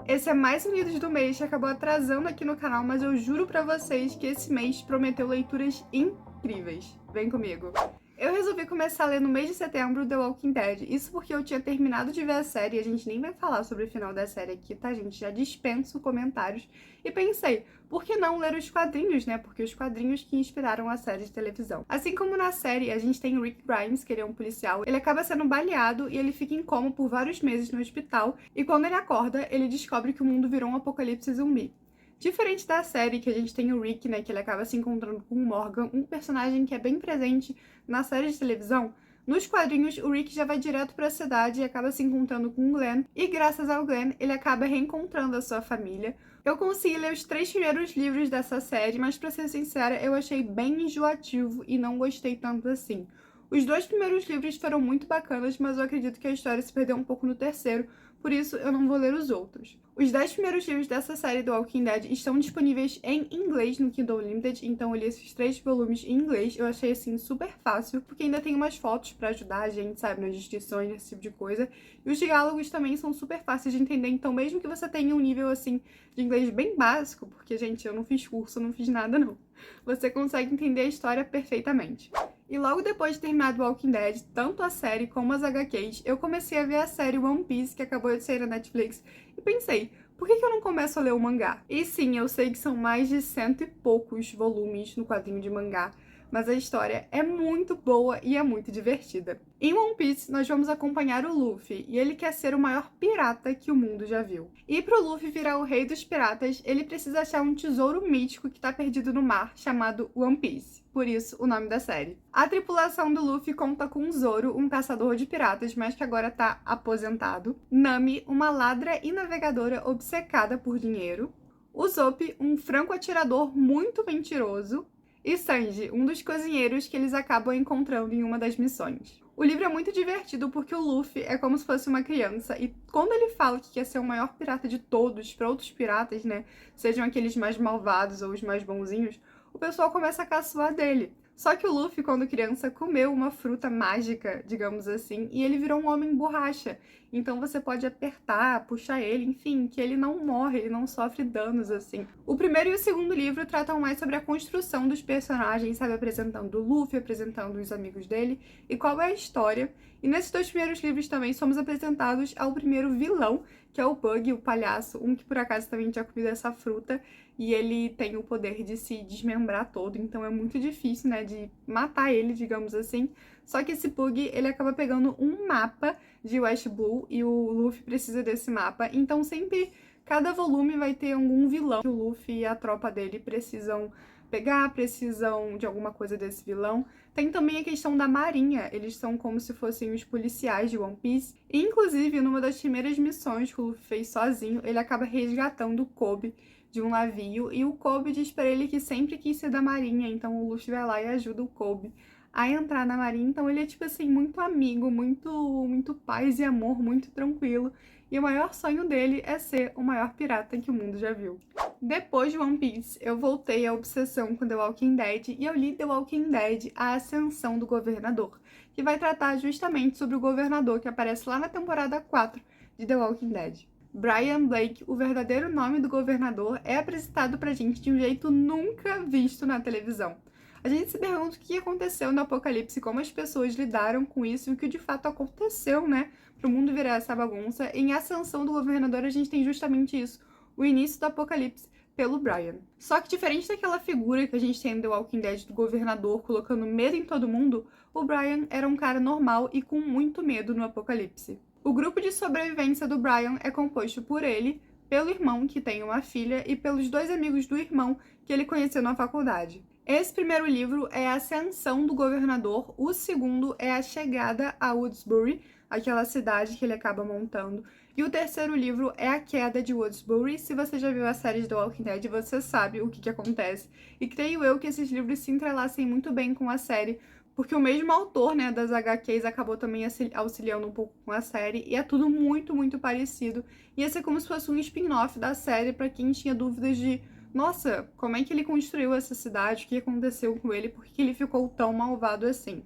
Esse é mais um Livros do Mês que acabou atrasando aqui no canal, mas eu juro pra vocês que esse mês prometeu leituras incríveis. Vem comigo! Eu resolvi começar a ler no mês de setembro The Walking Dead. Isso porque eu tinha terminado de ver a série e a gente nem vai falar sobre o final da série aqui, tá, gente? Já dispenso comentários. E pensei, por que não ler os quadrinhos, né? Porque os quadrinhos que inspiraram a série de televisão. Assim como na série, a gente tem o Rick Grimes, que ele é um policial. Ele acaba sendo baleado e ele fica em coma por vários meses no hospital. E quando ele acorda, ele descobre que o mundo virou um apocalipse zumbi. Diferente da série, que a gente tem o Rick, né, que ele acaba se encontrando com o Morgan, um personagem que é bem presente na série de televisão, nos quadrinhos o Rick já vai direto para a cidade e acaba se encontrando com o Glenn, e graças ao Glenn ele acaba reencontrando a sua família. Eu consegui ler os 3 primeiros livros dessa série, mas pra ser sincera, eu achei bem enjoativo e não gostei tanto assim. Os 2 primeiros livros foram muito bacanas, mas eu acredito que a história se perdeu um pouco no terceiro, por isso eu não vou ler os outros. Os 10 primeiros livros dessa série do Walking Dead estão disponíveis em inglês no Kindle Unlimited, então eu li esses 3 volumes em inglês. Eu achei assim super fácil, porque ainda tem umas fotos pra ajudar a gente, sabe, nas descrições, esse tipo de coisa. E os diálogos também são super fáceis de entender, então mesmo que você tenha um nível assim de inglês bem básico, porque gente, eu não fiz curso, não fiz nada não, você consegue entender a história perfeitamente. E logo depois de terminar The Walking Dead, tanto a série como as HQs, eu comecei a ver a série One Piece, que acabou de sair na Netflix, e pensei, por que eu não começo a ler o mangá? E sim, eu sei que são mais de 100 e poucos volumes no quadrinho de mangá, mas a história é muito boa e é muito divertida. Em One Piece, nós vamos acompanhar o Luffy, e ele quer ser o maior pirata que o mundo já viu. E pro Luffy virar o rei dos piratas, ele precisa achar um tesouro mítico que tá perdido no mar, chamado One Piece. Por isso, o nome da série. A tripulação do Luffy conta com Zoro, um caçador de piratas, mas que agora tá aposentado. Nami, uma ladra e navegadora obcecada por dinheiro. Usopp, um franco atirador muito mentiroso. E Sanji, um dos cozinheiros que eles acabam encontrando em uma das missões. O livro é muito divertido porque o Luffy é como se fosse uma criança, e quando ele fala que quer ser o maior pirata de todos para outros piratas, né, sejam aqueles mais malvados ou os mais bonzinhos, o pessoal começa a caçoar dele. Só que o Luffy, quando criança, comeu uma fruta mágica, digamos assim, e ele virou um homem borracha. Então você pode apertar, puxar ele, enfim, que ele não morre, ele não sofre danos assim. O primeiro e o segundo livro tratam mais sobre a construção dos personagens, sabe? Apresentando o Luffy, apresentando os amigos dele e qual é a história. E nesses 2 primeiros livros também somos apresentados ao primeiro vilão, que é o Bug, o palhaço, um que por acaso também tinha comido essa fruta, e ele tem o poder de se desmembrar todo, então é muito difícil, né, de matar ele, digamos assim. Só que esse Bug, ele acaba pegando um mapa de West Blue, e o Luffy precisa desse mapa, então sempre, cada volume vai ter algum vilão que o Luffy e a tropa dele precisam pegar, precisam de alguma coisa desse vilão. Tem também a questão da marinha, eles são como se fossem os policiais de One Piece. E, inclusive, numa das primeiras missões que o Luffy fez sozinho, ele acaba resgatando o Kobe de um navio, e o Kobe diz pra ele que sempre quis ser da marinha, então o Luffy vai lá e ajuda o Kobe a entrar na marinha. Então ele é, tipo assim, muito amigo, muito paz e amor, muito tranquilo. E o maior sonho dele é ser o maior pirata que o mundo já viu. Depois de One Piece, eu voltei à obsessão com The Walking Dead e eu li The Walking Dead, A Ascensão do Governador, que vai tratar justamente sobre o governador que aparece lá na temporada 4 de The Walking Dead. Brian Blake, o verdadeiro nome do governador, é apresentado pra gente de um jeito nunca visto na televisão. A gente se pergunta o que aconteceu no apocalipse, como as pessoas lidaram com isso e o que de fato aconteceu, né, pro mundo virar essa bagunça. Em Ascensão do Governador a gente tem justamente isso, o início do apocalipse pelo Brian. Só que diferente daquela figura que a gente tem no The Walking Dead do governador colocando medo em todo mundo, o Brian era um cara normal e com muito medo no apocalipse. O grupo de sobrevivência do Brian é composto por ele, pelo irmão, que tem uma filha, e pelos 2 amigos do irmão que ele conheceu na faculdade. Esse primeiro livro é a Ascensão do Governador, o segundo é a Chegada a Woodsbury, aquela cidade que ele acaba montando, e o terceiro livro é a Queda de Woodsbury. Se você já viu a série de The Walking Dead, você sabe o que acontece, e creio eu que esses livros se entrelacem muito bem com a série, porque o mesmo autor, né, das HQs acabou também auxiliando um pouco com a série, e é tudo muito parecido. Ia ser como se fosse um spin-off da série para quem tinha dúvidas de, nossa, como é que ele construiu essa cidade, o que aconteceu com ele, por que ele ficou tão malvado assim.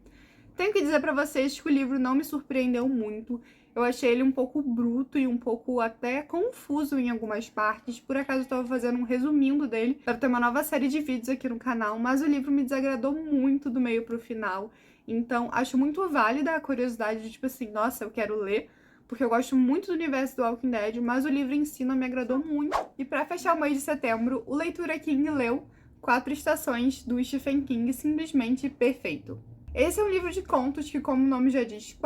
Tenho que dizer pra vocês que o livro não me surpreendeu muito. Eu achei ele um pouco bruto e um pouco até confuso em algumas partes. Por acaso eu tava fazendo um resumindo dele para ter uma nova série de vídeos aqui no canal, mas o livro me desagradou muito do meio pro final. Então, acho muito válida a curiosidade de, tipo assim, nossa, eu quero ler, porque eu gosto muito do universo do Walking Dead, mas o livro em si não me agradou muito. E para fechar o mês de setembro, o Leitura King leu 4 Estações, do Stephen King, simplesmente perfeito. Esse é um livro de contos que, como o nome já diz,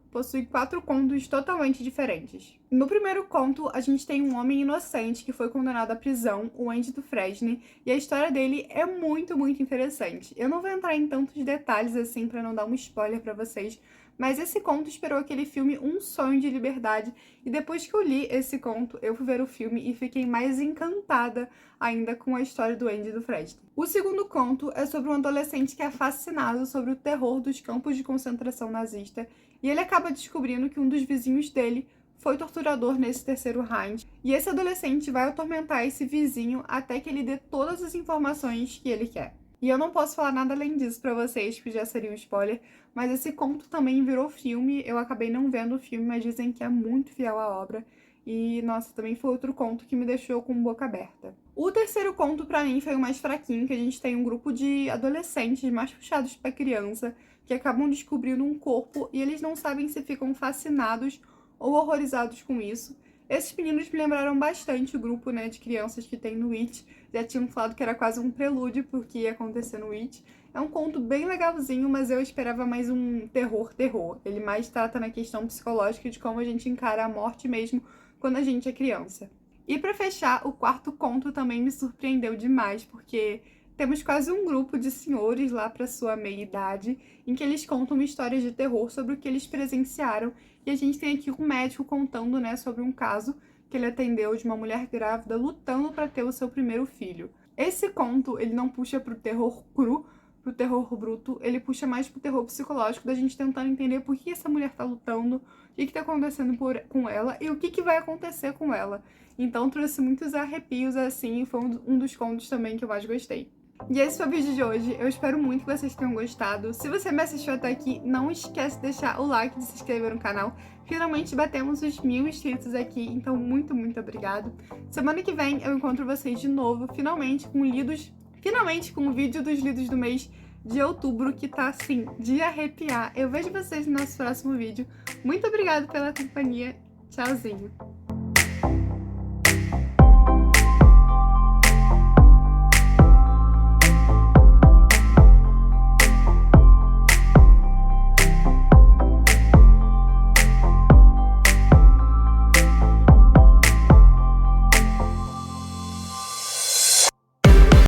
possui 4 contos totalmente diferentes. No primeiro conto, a gente tem um homem inocente que foi condenado à prisão, o Andy Dufresne, e a história dele é muito, muito interessante. Eu não vou entrar em tantos detalhes assim para não dar um spoiler para vocês, mas esse conto esperou aquele filme Um Sonho de Liberdade, e depois que eu li esse conto, eu fui ver o filme e fiquei mais encantada ainda com a história do Andy Dufresne. O segundo conto é sobre um adolescente que é fascinado sobre o terror dos campos de concentração nazista, e ele acaba descobrindo que um dos vizinhos dele foi torturador nesse terceiro Reich, e esse adolescente vai atormentar esse vizinho até que ele dê todas as informações que ele quer. E eu não posso falar nada além disso pra vocês, porque já seria um spoiler, mas esse conto também virou filme. Eu acabei não vendo o filme, mas dizem que é muito fiel à obra. E, nossa, também foi outro conto que me deixou com boca aberta. O terceiro conto, pra mim, foi o mais fraquinho, que a gente tem um grupo de adolescentes mais puxados pra criança, que acabam descobrindo um corpo e eles não sabem se ficam fascinados ou horrorizados com isso. Esses meninos me lembraram bastante o grupo, né, de crianças que tem no It. Já tinham falado que era quase um prelúdio porque ia acontecer no It. É um conto bem legalzinho, mas eu esperava mais um terror. Ele mais trata na questão psicológica de como a gente encara a morte mesmo quando a gente é criança. E pra fechar, o quarto conto também me surpreendeu demais, porque temos quase um grupo de senhores lá para sua meia-idade, em que eles contam histórias de terror sobre o que eles presenciaram. E a gente tem aqui um médico contando, né, sobre um caso que ele atendeu de uma mulher grávida lutando para ter o seu primeiro filho. Esse conto, ele não puxa pro terror cru, pro terror bruto, ele puxa mais pro terror psicológico, da gente tentando entender por que essa mulher tá lutando, o que tá acontecendo com ela e o que vai acontecer com ela. Então trouxe muitos arrepios assim, e foi um dos contos também que eu mais gostei. E esse foi o vídeo de hoje, eu espero muito que vocês tenham gostado. Se você me assistiu até aqui, não esquece de deixar o like e de se inscrever no canal. Finalmente batemos os 1000 inscritos aqui, então muito, muito obrigado. Semana que vem eu encontro vocês de novo, finalmente com o vídeo dos lidos do mês de outubro, que tá assim, de arrepiar. Eu vejo vocês no nosso próximo vídeo. Muito obrigada pela companhia, tchauzinho!